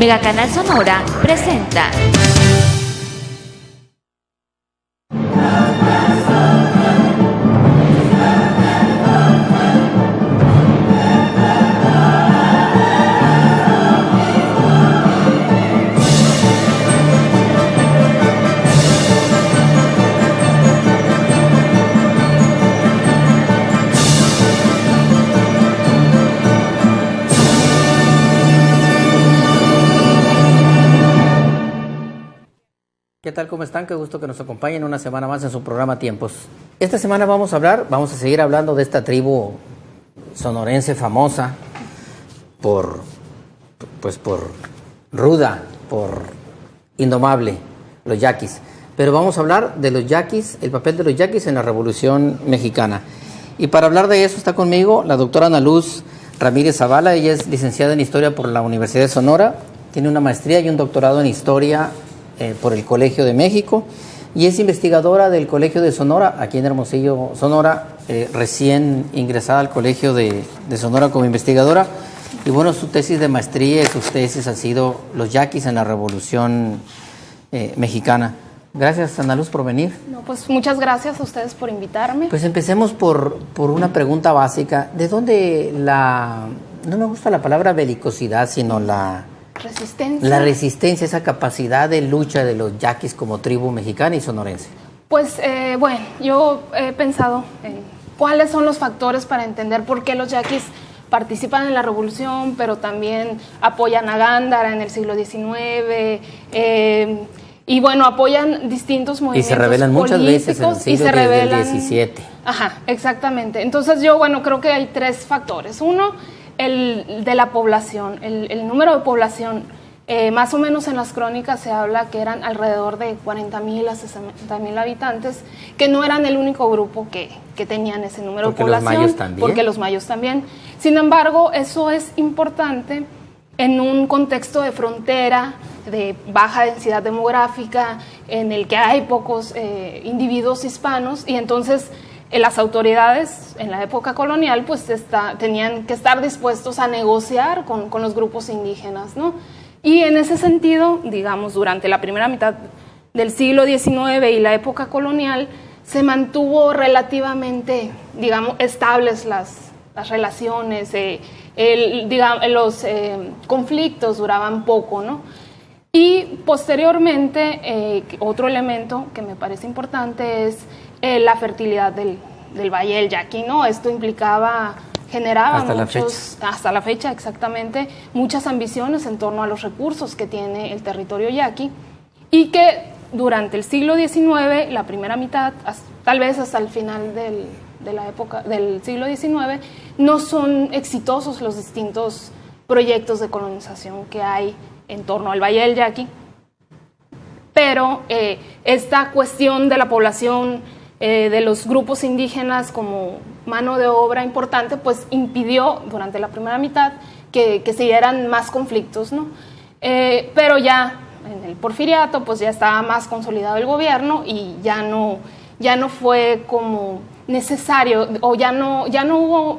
Megacanal Sonora presenta ¿Qué tal? ¿Cómo están? Qué gusto que nos acompañen una semana más en su programa Tiempos. Esta semana vamos a seguir hablando de esta tribu sonorense famosa por ruda, por indomable, los yaquis. Pero vamos a hablar de los yaquis, el papel de los yaquis en la Revolución Mexicana. Y para hablar de eso está conmigo la doctora Ana Luz Ramírez Zavala. Ella es licenciada en Historia por la Universidad de Sonora, tiene una maestría y un doctorado en Historia por el Colegio de México y es investigadora del Colegio de Sonora, aquí en Hermosillo, Sonora, recién ingresada al Colegio de Sonora como investigadora. Y bueno, su tesis de maestría y sus tesis han sido los yaquis en la Revolución Mexicana. Gracias, Ana Luz, por venir. No, pues muchas gracias a ustedes por invitarme. Pues empecemos por una pregunta básica. ¿De dónde no me gusta la palabra belicosidad, sino la resistencia, esa capacidad de lucha de los yaquis como tribu mexicana y sonorense? Pues bueno, yo he pensado en cuáles son los factores para entender por qué los yaquis participan en la revolución, pero también apoyan a Gándara en el siglo XIX, y bueno, apoyan distintos movimientos y se rebelan muchas veces en el siglo XVII. Ajá, exactamente. Entonces yo, bueno, creo que hay tres factores. Uno, el de la población, el número de población. Más o menos en las crónicas se habla que eran alrededor de 40,000 a 60,000 habitantes, que no eran el único grupo que tenían ese número de población. Porque los mayos también. Sin embargo, eso es importante en un contexto de frontera, de baja densidad demográfica, en el que hay pocos individuos hispanos, y entonces las autoridades en la época colonial pues tenían que estar dispuestos a negociar con los grupos indígenas, ¿no? Y en ese sentido, digamos, durante la primera mitad del siglo XIX y la época colonial, se mantuvo relativamente, digamos, estables las relaciones, los conflictos duraban poco, ¿no? Y posteriormente, otro elemento que me parece importante es la fertilidad del Valle del Yaqui, ¿no? Esto generaba hasta la fecha exactamente, muchas ambiciones en torno a los recursos que tiene el territorio yaqui, y que durante el siglo XIX, la primera mitad, tal vez hasta el final de la época del siglo XIX, no son exitosos los distintos proyectos de colonización que hay en torno al Valle del Yaqui. Pero esta cuestión de la población, de los grupos indígenas como mano de obra importante, pues impidió durante la primera mitad que se dieran más conflictos, ¿no? Pero ya en el Porfiriato pues ya estaba más consolidado el gobierno y ya no fue como necesario, o ya no hubo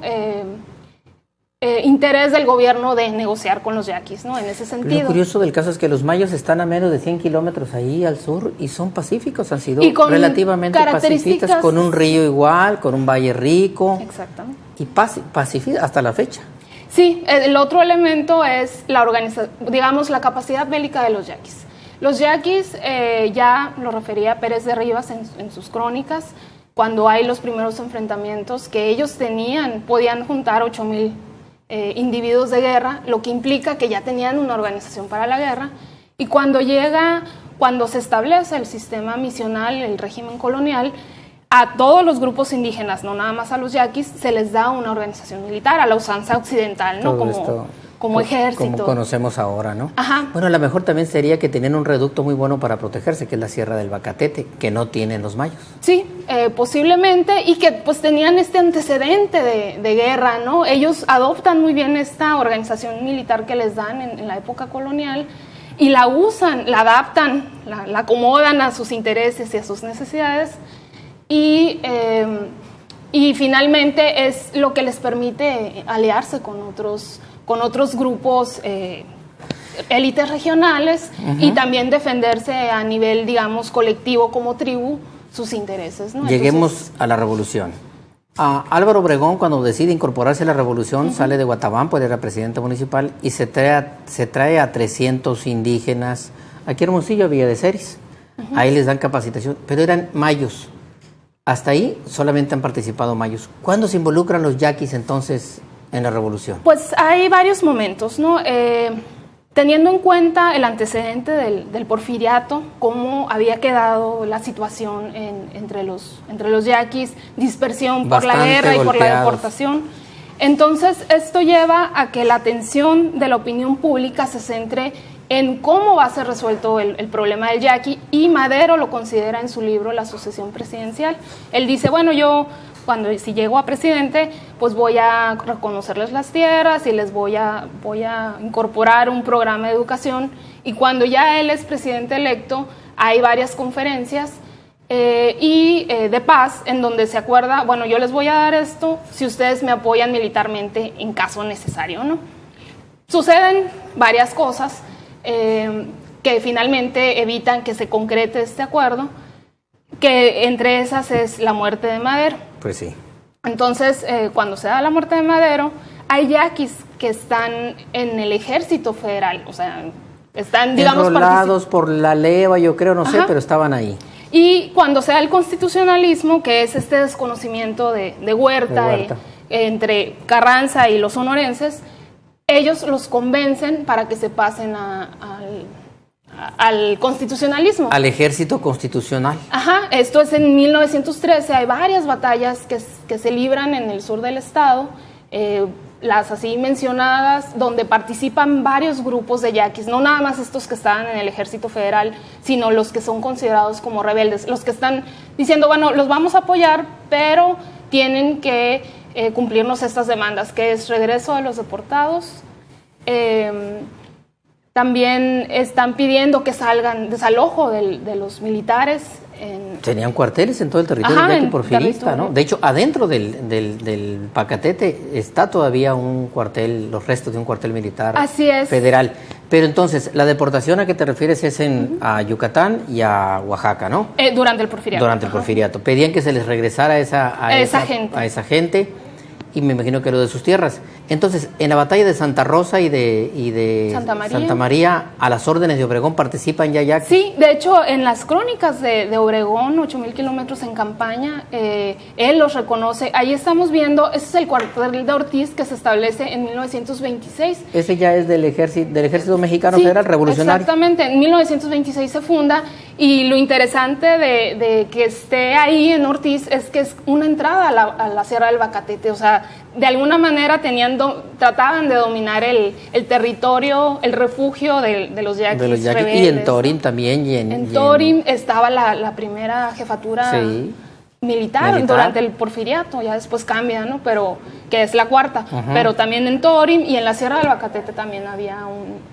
interés del gobierno de negociar con los yaquis, ¿no? En ese sentido. Lo curioso del caso es que los mayos están a menos de 100 kilómetros ahí al sur y son pacíficos, han sido relativamente pacifistas, con un río igual, con un valle rico. Exactamente. Y pacifistas hasta la fecha. Sí, el otro elemento es la capacidad bélica de los yaquis. Los yaquis, ya lo refería Pérez de Rivas en sus crónicas, cuando hay los primeros enfrentamientos, que ellos podían juntar 8,000 individuos de guerra, lo que implica que ya tenían una organización para la guerra, y cuando se establece el sistema misional, el régimen colonial, a todos los grupos indígenas, no nada más a los yaquis, se les da una organización militar, a la usanza occidental, ¿no? Como ejército. Como conocemos ahora, ¿no? Ajá. Bueno, a lo mejor también sería que tenían un reducto muy bueno para protegerse, que es la Sierra del Bacatete, que no tienen los mayos. Sí, posiblemente, y que pues tenían este antecedente de guerra, ¿no? Ellos adoptan muy bien esta organización militar que les dan en la época colonial y la usan, la adaptan, la acomodan a sus intereses y a sus necesidades, y finalmente es lo que les permite aliarse con otros grupos élites regionales y también defenderse a nivel, digamos, colectivo como tribu sus intereses, ¿no? Lleguemos Entonces, a la revolución. Álvaro Obregón, cuando decide incorporarse a la revolución, sale de Guatabampo, pues era presidente municipal, y se trae a 300 indígenas aquí en Hermosillo, a Villa de Ceres. Ahí les dan capacitación, pero eran mayos. Hasta ahí solamente han participado mayos. ¿Cuándo se involucran los yaquis entonces en la revolución? pues hay varios momentos, ¿no? Teniendo en cuenta el antecedente del porfiriato, cómo había quedado la situación entre los yaquis, dispersión por la guerra y por la deportación. Entonces, esto lleva a que la atención de la opinión pública se centre en cómo va a ser resuelto el problema del yaqui, y Madero lo considera en su libro La sucesión presidencial. Él dice, bueno, si llego a presidente, pues voy a reconocerles las tierras y les voy a incorporar un programa de educación. Y cuando ya él es presidente electo, hay varias conferencias de paz en donde se acuerda, bueno, yo les voy a dar esto si ustedes me apoyan militarmente en caso necesario, ¿no? Suceden varias cosas que finalmente evitan que se concrete este acuerdo, que entre esas es la muerte de Madero. Pues sí. Entonces, cuando se da la muerte de Madero, hay yaquis que están en el ejército federal, o sea, están, digamos, enrolados por la leva, yo creo, no sé, pero estaban ahí. Y cuando se da el constitucionalismo, que es este desconocimiento de Huerta. Entre Carranza y los sonorenses, ellos los convencen para que se pasen al constitucionalismo. Al ejército constitucional. Esto es en 1913, hay varias batallas que se libran en el sur del estado, las así mencionadas, donde participan varios grupos de yaquis, no nada más estos que estaban en el ejército federal, sino los que son considerados como rebeldes, los que están diciendo, bueno, los vamos a apoyar, pero tienen que cumplirnos estas demandas, que es regreso de los deportados. También están pidiendo que salgan, desalojo de los militares. Tenían cuarteles en todo el territorio yaqui porfirista, ¿no? De hecho, adentro del Pacatete está todavía un cuartel, los restos de un cuartel militar federal. Pero entonces, la deportación a que te refieres es a Yucatán y a Oaxaca, ¿no? Durante el porfiriato. Durante el porfiriato. Pedían que se les regresara a esa gente, y me imagino que lo de sus tierras. Entonces, en la batalla de Santa Rosa y de Santa María, a las órdenes de Obregón participan ya yaquis. Sí, de hecho, en las crónicas de Obregón, 8,000 kilómetros en campaña, él los reconoce. Ahí estamos viendo, ese es el cuartel de Ortiz que se establece en 1926. Ese ya es del ejército mexicano federal revolucionario. Exactamente, en 1926 se funda, y lo interesante de que esté ahí en Ortiz es que es una entrada a la Sierra del Bacatete, o sea, de alguna manera trataban de dominar el territorio, el refugio de los yaquis rebeldes. Y en Torim también. En Torim estaba la primera jefatura militar durante el porfiriato, ya después cambia, ¿no? Pero que es la cuarta. Pero también en Torim y en la Sierra del Bacatete también había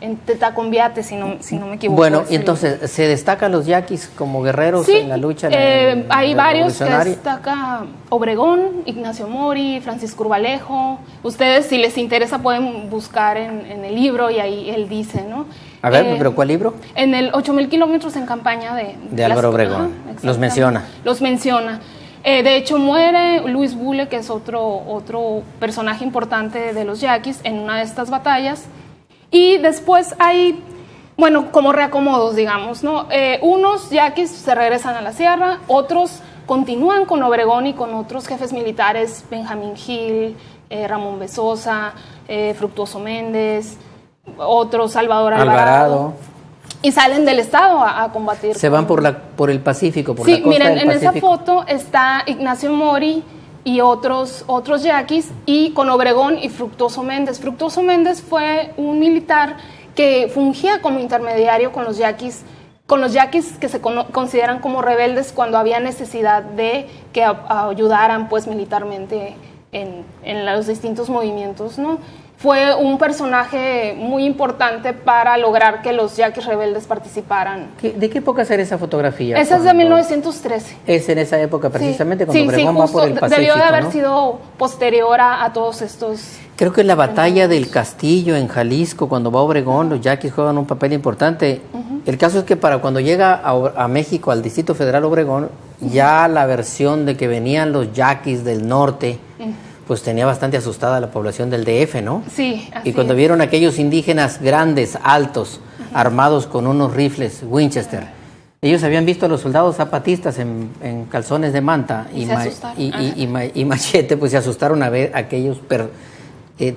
en Tetacombiate, si no me equivoco. Bueno, y entonces, ¿se destacan los yaquis como guerreros en la lucha? Hay varios que destaca Obregón, Ignacio Mori, Francisco Urbalejo. Ustedes, si les interesa, pueden buscar en el libro, y ahí él dice, ¿no? A ver, ¿pero cuál libro? En el 8,000 kilómetros en campaña de Álvaro Obregón. Los menciona. Los menciona. De hecho, muere Luis Bule, que es otro personaje importante de los yaquis, en una de estas batallas. Y después hay, bueno, como reacomodos, digamos, ¿no? Unos yaquis se regresan a la sierra, otros continúan con Obregón y con otros jefes militares, Benjamín Gil, Ramón Besosa, Fructuoso Méndez, otro Salvador Alvarado. Y salen del estado a combatir. Se van por el Pacífico, por la costa miren, del Pacífico. En esa foto está Ignacio Mori y otros yaquis, y con Obregón y Fructuoso Méndez. Fructuoso Méndez fue un militar que fungía como intermediario con los yaquis que se consideran como rebeldes cuando había necesidad de que ayudaran, pues, militarmente en los distintos movimientos, ¿no? fue un personaje muy importante para lograr que los yaquis rebeldes participaran. ¿De qué época será esa fotografía? Esa es de 1913. Es en esa época precisamente, sí, cuando Obregón va por el Pacífico, debió de haber ¿no? sido posterior a todos estos... Creo que en la batalla del Castillo, en Jalisco, cuando va Obregón, los yaquis juegan un papel importante. El caso es que para cuando llega a México, al Distrito Federal Obregón, ya la versión de que venían los yaquis del norte, pues tenía bastante asustada la población del DF, ¿no? Sí, así Y cuando vieron aquellos indígenas grandes, altos, armados con unos rifles Winchester, ellos habían visto a los soldados zapatistas en calzones de manta y machete, pues se asustaron a ver aquellos...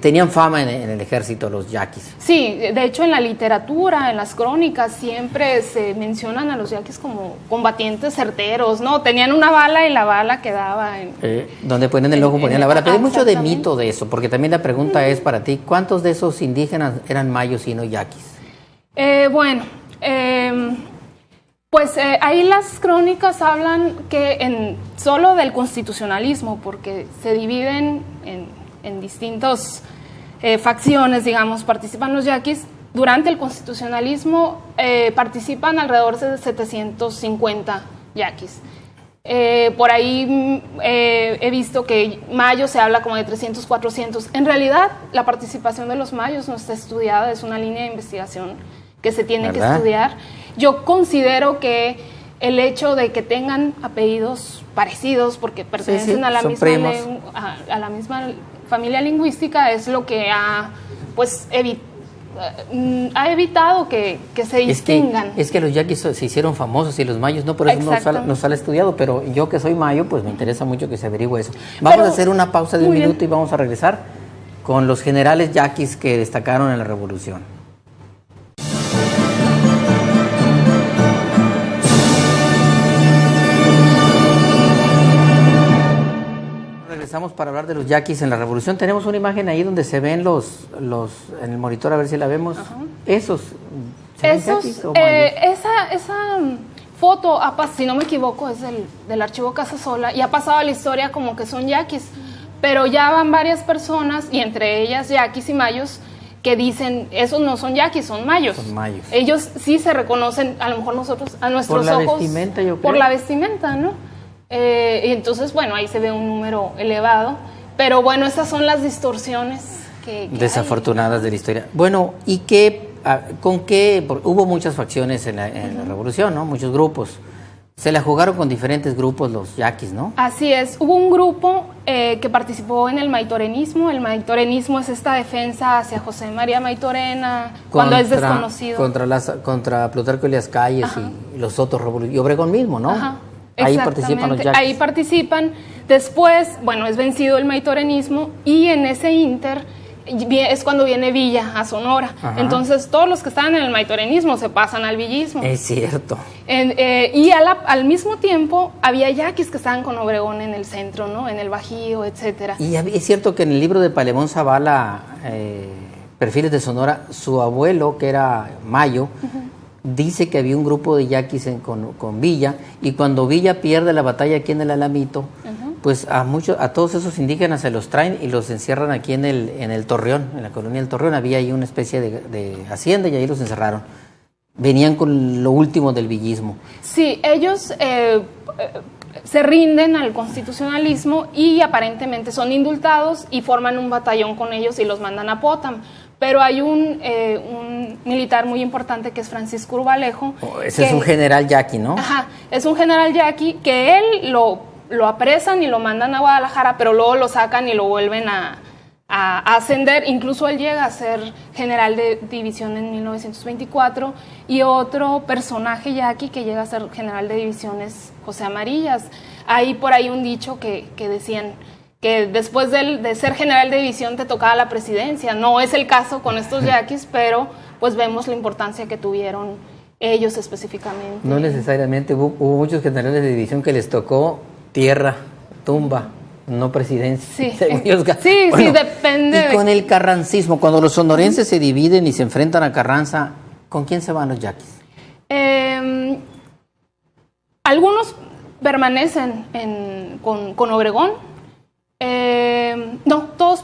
tenían fama en el ejército los yaquis. Sí, de hecho en la literatura, en las crónicas, siempre se mencionan a los yaquis como combatientes certeros, ¿no? Tenían una bala y la bala quedaba en... donde ponían el ojo, ponían la bala. Pero hay mucho de mito de eso, porque también la pregunta es para ti, ¿cuántos de esos indígenas eran mayos y no yaquis? Ahí las crónicas hablan que solo del constitucionalismo, porque se dividen en distintas facciones, digamos, participan los yaquis. Durante el constitucionalismo participan alrededor de 750 yaquis. Por ahí he visto que mayos se habla como de 300, 400. En realidad, la participación de los mayos no está estudiada, es una línea de investigación que se tiene que estudiar. Yo considero que el hecho de que tengan apellidos parecidos, porque pertenecen a la misma familia lingüística, es lo que ha evitado que se distingan. Es que los yaquis se hicieron famosos y los mayos no, por eso no sale estudiado, pero yo que soy mayo, pues me interesa mucho que se averigüe eso. Vamos a hacer una pausa de un minuto y vamos a regresar con los generales yaquis que destacaron en la Revolución. Regresamos para hablar de los yaquis en la Revolución. Tenemos una imagen ahí donde se ven los en el monitor, a ver si la vemos. Esos yaquis o esa foto, si no me equivoco, es del archivo Casasola y ha pasado a la historia como que son yaquis, pero ya van varias personas, y entre ellas yaquis y mayos, que dicen, esos no son yaquis, son mayos. Son mayos. Ellos sí se reconocen, a lo mejor nosotros, a nuestros ojos. Por la vestimenta, yo creo. Por la vestimenta, ¿no? Y entonces, bueno, ahí se ve un número elevado, pero bueno, esas son las distorsiones que desafortunadas hay. De la historia. Bueno, ¿y con qué? Hubo muchas facciones en la Revolución, ¿no? Muchos grupos. Se la jugaron con diferentes grupos los yaquis, ¿no? Así es. Hubo un grupo que participó en el maitorenismo. El maitorenismo es esta defensa hacia José María Maitorena cuando es desconocido. Contra Plutarco Elías Calles y los otros revolucionarios. Y Obregón mismo, ¿no? Ajá. Ahí participan los yaquis. Ahí participan. Después, bueno, es vencido el maitorenismo y en ese inter es cuando viene Villa a Sonora. Ajá. Entonces, todos los que estaban en el maitorenismo se pasan al villismo. Es cierto. Y al mismo tiempo había yaquis que estaban con Obregón en el centro, ¿no? En el Bajío, etcétera. Y es cierto que en el libro de Palemón Zavala, Perfiles de Sonora, su abuelo, que era mayo, dice que había un grupo de yaquis con Villa, y cuando Villa pierde la batalla aquí en el Alamito, pues a todos esos indígenas se los traen y los encierran aquí en el Torreón, en la colonia del Torreón. Había ahí una especie de hacienda y ahí los encerraron. Venían con lo último del villismo. Sí, ellos se rinden al constitucionalismo y aparentemente son indultados y forman un batallón con ellos y los mandan a Potam. Pero hay un militar muy importante que es Francisco Urbalejo. Ese es un general yaqui, ¿no? Ajá, es un general yaqui que él lo apresan y lo mandan a Guadalajara, pero luego lo sacan y lo vuelven a ascender. Incluso él llega a ser general de división en 1924. Y otro personaje yaqui que llega a ser general de división es José Amarillas. Hay por ahí un dicho que decían que después de ser general de división te tocaba la presidencia. No es el caso con estos yaquis, pero pues vemos la importancia que tuvieron ellos específicamente. No necesariamente, hubo muchos generales de división que les tocó tierra, tumba, no presidencia. Sí, sí, depende. Y con el carrancismo, cuando los sonorenses se dividen y se enfrentan a Carranza, ¿con quién se van los yaquis? Algunos permanecen con Obregón. No, todos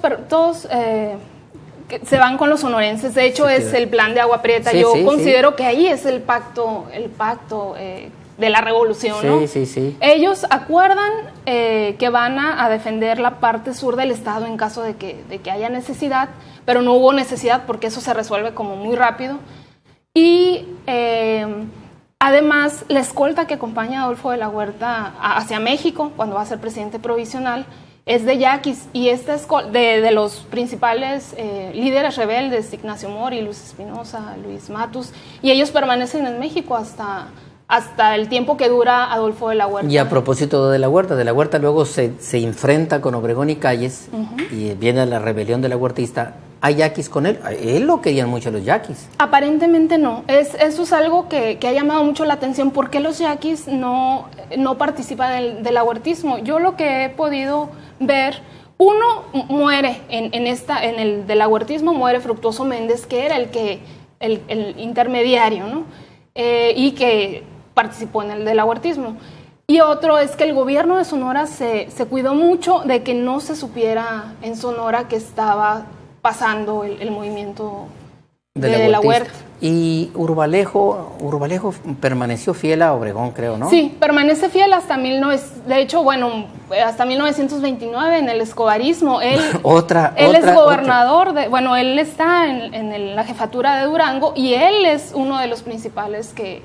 que se van con los sonorenses. De hecho, es el plan de Agua Prieta. Yo considero que ahí es el pacto de la revolución, ¿no? Sí. Ellos acuerdan que van a defender la parte sur del estado en caso de que haya necesidad, pero no hubo necesidad porque eso se resuelve como muy rápido. Y además, la escolta que acompaña a Adolfo de la Huerta hacia México, cuando va a ser presidente provisional, es de yaquis, y esta escolta de los principales líderes rebeldes, Ignacio Mori, Luis Espinosa, Luis Matus, y ellos permanecen en México hasta el tiempo que dura Adolfo de la Huerta. Y a propósito de la Huerta luego se enfrenta con Obregón y Calles, y viene la rebelión de la huertista. ¿Hay yaquis con él? Él lo querían mucho los yaquis. Aparentemente no. Eso es algo que ha llamado mucho la atención. ¿Por qué los yaquis no participan del ahuertismo? Yo lo que he podido ver, uno muere en el del ahuertismo, muere Fructuoso Méndez, que era el intermediario, ¿no? Y que participó en el del ahuertismo. Y otro es que el gobierno de Sonora se cuidó mucho de que no se supiera en Sonora que estaba pasando el movimiento de la huerta. Y Urbalejo permaneció fiel a Obregón, creo, ¿no? Sí, permanece fiel hasta hasta 1929 en el escobarismo. Él es gobernador él está en la jefatura de Durango, y él es uno de los principales que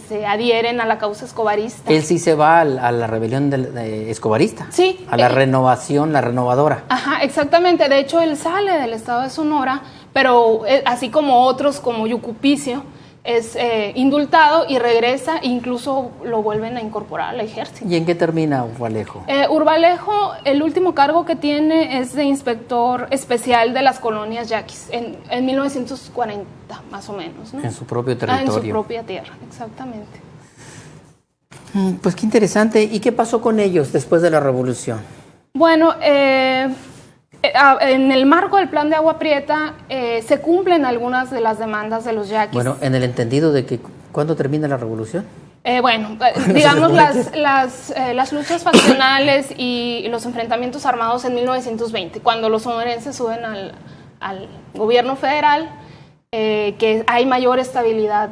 se adhieren a la causa escobarista. Él sí se va a la rebelión escobarista. Sí. A la renovación, la renovadora. Ajá, exactamente. De hecho, él sale del estado de Sonora, pero así como otros, como Yucupicio, es indultado y regresa, incluso lo vuelven a incorporar al ejército. ¿Y en qué termina Urbalejo? Urbalejo, el último cargo que tiene es de inspector especial de las colonias yaquis, en 1940, más o menos, ¿no? En su propio territorio. En su propia tierra, exactamente. Pues qué interesante. ¿Y qué pasó con ellos después de la revolución? Bueno, en el marco del plan de Agua Prieta se cumplen algunas de las demandas de los yaquis. Bueno, en el entendido de que ¿cuándo termina la revolución? Digamos las luchas faccionales y los enfrentamientos armados en 1920, cuando los sonorenses suben al gobierno federal, que hay mayor estabilidad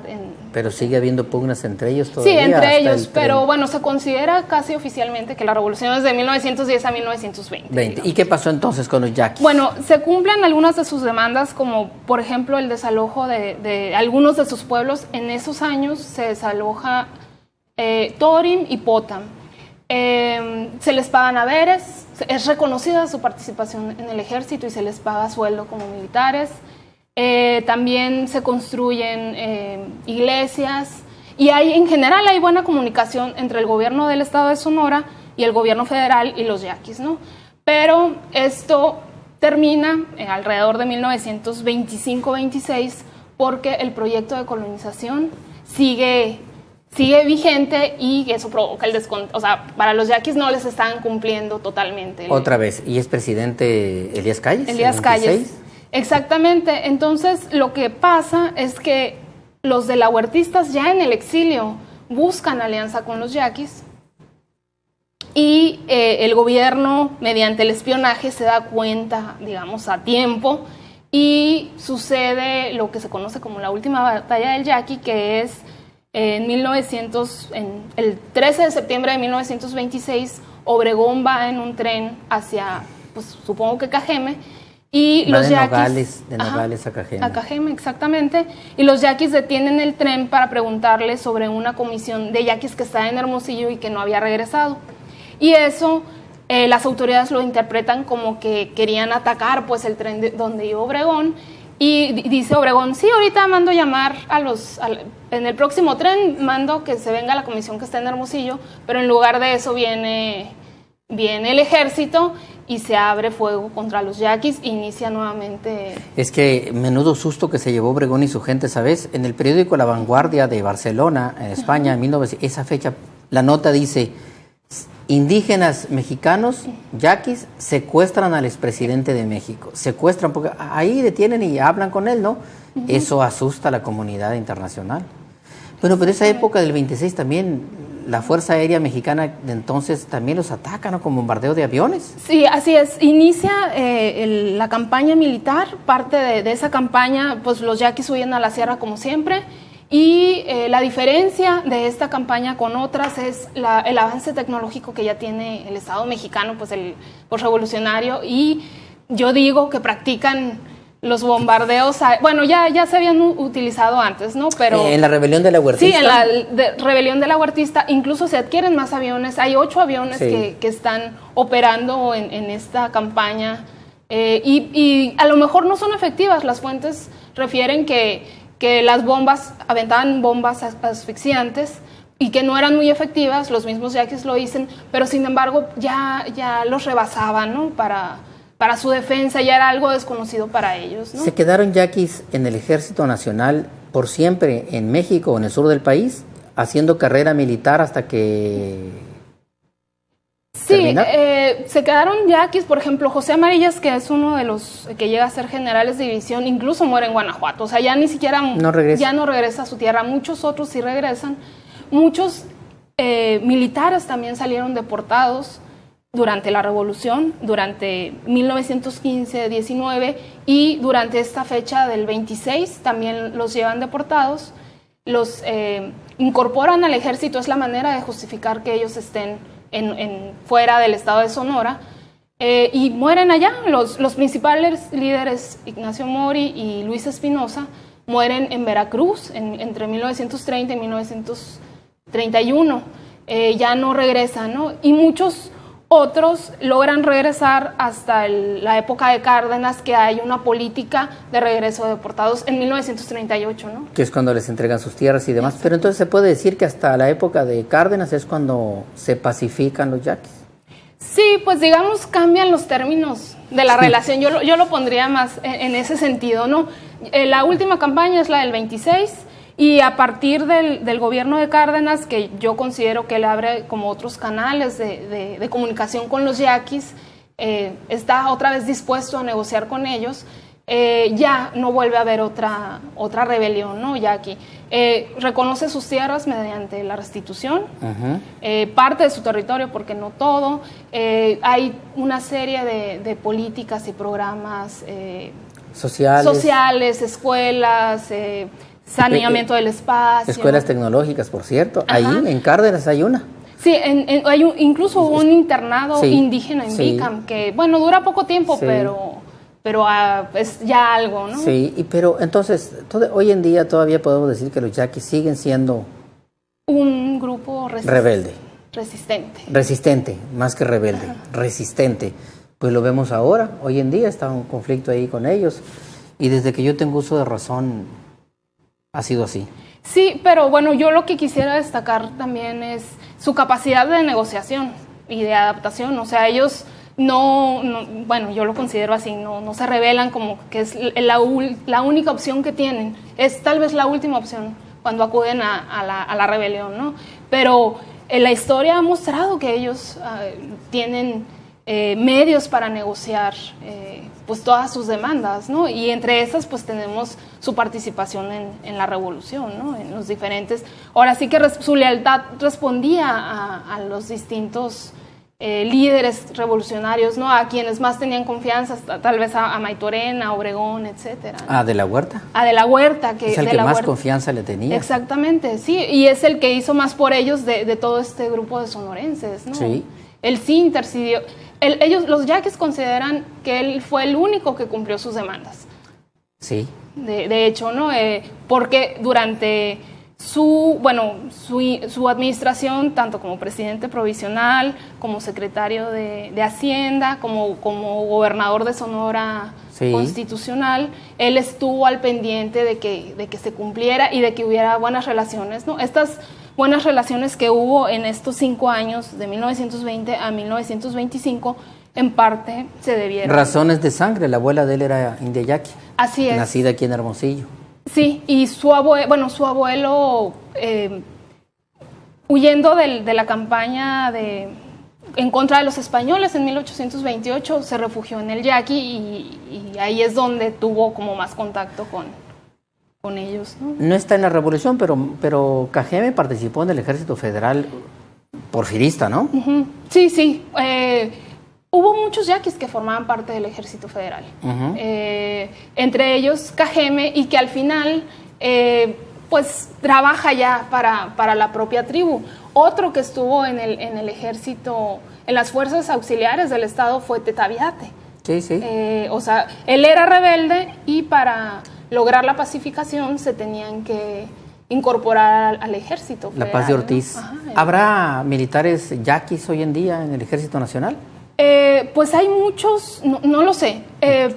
Pero sigue habiendo pugnas entre ellos todavía. Sí, entre ellos, pero bueno, se considera casi oficialmente que la revolución es de 1910 a 1920. ¿Y qué pasó entonces con los yaquis? Bueno, se cumplen algunas de sus demandas, como por ejemplo el desalojo de algunos de sus pueblos. En esos años se desaloja Torim y Potam. Se les pagan haberes, es reconocida su participación en el ejército y se les paga sueldo como militares. También se construyen iglesias, y en general hay buena comunicación entre el gobierno del estado de Sonora y el gobierno federal y los yaquis, ¿no? Pero esto termina alrededor de 1925-26 porque el proyecto de colonización sigue vigente, y eso provoca el descontento. O sea, para los yaquis no les están cumpliendo totalmente. Otra vez, ¿y es presidente Elías Calles? Elías Calles. Exactamente. Entonces, lo que pasa es que los de la huertistas ya en el exilio buscan alianza con los yaquis, y el gobierno, mediante el espionaje, se da cuenta, digamos, a tiempo, y sucede lo que se conoce como la última batalla del yaqui, que es el 13 de septiembre de 1926, Obregón va en un tren hacia, pues supongo que Cajeme, y los yaquis... De Nogales a Cajeme. A Cajeme, exactamente. Y los yaquis detienen el tren para preguntarle sobre una comisión de yaquis que está en Hermosillo y que no había regresado. Y eso, las autoridades lo interpretan como que querían atacar pues el tren donde iba Obregón. Y dice Obregón, sí, ahorita mando llamar en el próximo tren mando que se venga la comisión que está en Hermosillo, pero en lugar de eso viene el ejército y se abre fuego contra los yaquis e inicia nuevamente... Es que menudo susto que se llevó Obregón y su gente, ¿sabes? En el periódico La Vanguardia de Barcelona, en España, en 1900, esa fecha, la nota dice: indígenas mexicanos, yaquis, secuestran al expresidente de México. Secuestran, porque ahí detienen y hablan con él, ¿no? Eso asusta a la comunidad internacional. Bueno, pero esa época del 26 también, la Fuerza Aérea Mexicana de entonces también los ataca, ¿no? Con bombardeo de aviones. Sí, así es. Inicia la campaña militar. Parte de esa campaña, pues los yaquis huyen a la sierra como siempre. Y la diferencia de esta campaña con otras es el avance tecnológico que ya tiene el Estado mexicano, pues el revolucionario. Y yo digo que practican los bombardeos, bueno, ya se habían utilizado antes, ¿no? Pero en la rebelión de la Huertista. Sí, en la rebelión de la Huertista incluso se adquieren más aviones. Hay 8 aviones que están operando en esta campaña y a lo mejor no son efectivas. Las fuentes refieren que las bombas aventaban bombas asfixiantes y que no eran muy efectivas. Los mismos yaquis lo dicen, pero sin embargo ya los rebasaban, ¿no? Para su defensa, ya era algo desconocido para ellos, ¿no? ¿Se quedaron yaquis en el Ejército Nacional por siempre en México o en el sur del país, haciendo carrera militar hasta que Sí, se quedaron yaquis, por ejemplo, José Amarillas, que es uno de los que llega a ser generales de división, incluso muere en Guanajuato, o sea, ya ni siquiera ya no regresa a su tierra. Muchos otros sí regresan. Muchos militares también salieron deportados durante la Revolución, durante 1915-19 y durante esta fecha del 26 también los llevan deportados, los incorporan al ejército. Es la manera de justificar que ellos estén fuera del estado de Sonora y mueren allá. Los principales líderes, Ignacio Mori y Luis Espinosa, mueren en Veracruz entre 1930 y 1931. Ya no regresan, ¿no? Y muchos otros logran regresar hasta la época de Cárdenas, que hay una política de regreso de deportados en 1938, ¿no? Que es cuando les entregan sus tierras y demás. Pero entonces se puede decir que hasta la época de Cárdenas es cuando se pacifican los yaquis. Sí, pues digamos cambian los términos de la relación. Yo lo pondría más en ese sentido, ¿no? La última campaña es la del 26. Y a partir del gobierno de Cárdenas, que yo considero que él abre como otros canales de comunicación con los yaquis, está otra vez dispuesto a negociar con ellos, ya no vuelve a haber otra rebelión, ¿no? Yaqui. Reconoce sus tierras mediante la restitución, parte de su territorio, porque no todo. Hay una serie de políticas y programas sociales, escuelas, saneamiento del espacio. Escuelas tecnológicas, por cierto. Ajá. Ahí en Cárdenas hay una. Sí, hay incluso un internado indígena en Bicam, que, bueno, dura poco tiempo, pero es ya algo, ¿no? Sí, pero entonces, hoy en día todavía podemos decir que los yaquis siguen siendo un grupo rebelde. Resistente, más que rebelde, resistente. Pues lo vemos ahora, hoy en día está un conflicto ahí con ellos. Y desde que yo tengo uso de razón, ha sido así. Sí, pero bueno, yo lo que quisiera destacar también es su capacidad de negociación y de adaptación. O sea, ellos bueno, yo lo considero así, no se rebelan como que es la única opción que tienen. Es tal vez la última opción cuando acuden a la rebelión, ¿no? Pero la historia ha mostrado que ellos tienen medios para negociar pues todas sus demandas, ¿no? Y entre esas pues tenemos su participación en la revolución, ¿no? En los diferentes... Ahora sí que su lealtad respondía a los distintos líderes revolucionarios, ¿no? A quienes más tenían confianza, tal vez a Maytorena, a Obregón, etcétera, ¿no? ¿A De la Huerta? A De la Huerta. Que es el que más confianza le tenía. Exactamente, sí. Y es el que hizo más por ellos de todo este grupo de sonorenses, ¿no? Sí. Él sí intercedió. Los yaquis consideran que él fue el único que cumplió sus demandas. Sí. De hecho, ¿no? Porque durante su administración, tanto como presidente provisional, como secretario de Hacienda, como gobernador de Sonora constitucional, él estuvo al pendiente de que se cumpliera y de que hubiera buenas relaciones, ¿no? Estas buenas relaciones que hubo en estos 5 años, de 1920 a 1925, en parte se debieron. Razones de sangre, la abuela de él era india yaqui. Así es. Nacida aquí en Hermosillo. Sí, y su abuelo huyendo de la campaña en contra de los españoles en 1828, se refugió en el Yaqui y ahí es donde tuvo como más contacto con ellos, ¿no? No está en la revolución, pero Cajeme participó en el Ejército Federal porfirista, ¿no? Ujú. Sí, sí. Hubo muchos yaquis que formaban parte del Ejército Federal. Entre ellos Cajeme, y que al final pues trabaja ya para la propia tribu. Otro que estuvo en el ejército, en las fuerzas auxiliares del Estado, fue Tetaviate. Sí, sí. O sea, él era rebelde y para lograr la pacificación se tenían que incorporar al ejército federal, La Paz de Ortiz. ¿no? Ajá, ¿Habrá militares yaquis hoy en día en el Ejército Nacional? Pues hay muchos, no lo sé,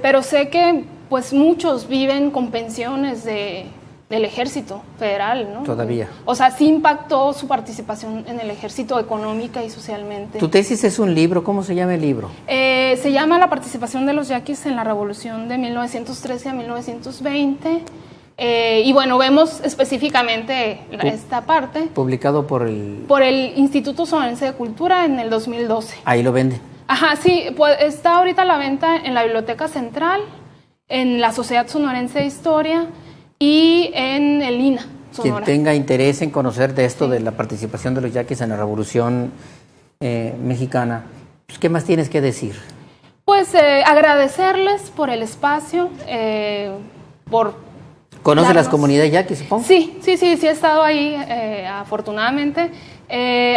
pero sé que pues muchos viven con pensiones del Ejército Federal, ¿no? Todavía. O sea, sí impactó su participación en el Ejército económica y socialmente. Tu tesis es un libro, ¿cómo se llama el libro? Se llama La participación de los yaquis en la Revolución de 1913 a 1920. Y bueno, vemos específicamente esta parte. Publicado por el... Por el Instituto Sonorense de Cultura en el 2012. Ahí lo venden. Ajá, sí, pues está ahorita a la venta en la Biblioteca Central, en la Sociedad Sonorense de Historia y en el INA Sonora. Quien tenga interés en conocer de esto, de la participación de los yaquis en la Revolución Mexicana, pues, ¿qué más tienes que decir? Pues agradecerles por el espacio, por... ¿Conoce las comunidades yaquis, supongo? Sí, he estado ahí, afortunadamente.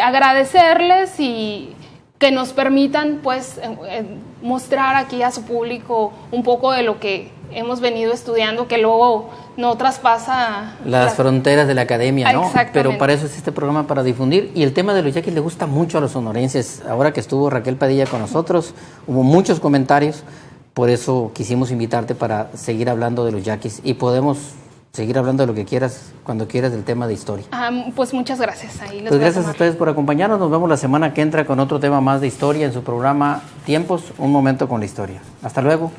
Agradecerles y que nos permitan, pues, mostrar aquí a su público un poco de lo que hemos venido estudiando, que luego no traspasa las fronteras de la academia, ¿no? Exactamente. Pero para eso es este programa, para difundir. Y el tema de los yaquis le gusta mucho a los sonorenses. Ahora que estuvo Raquel Padilla con nosotros, hubo muchos comentarios. Por eso quisimos invitarte para seguir hablando de los yaquis, y podemos seguir hablando de lo que quieras, cuando quieras, del tema de historia. Pues muchas gracias. Ahí les Pues voy a gracias a ustedes por acompañarnos. Nos vemos la semana que entra con otro tema más de historia en su programa Tiempos, un momento con la historia. Hasta luego.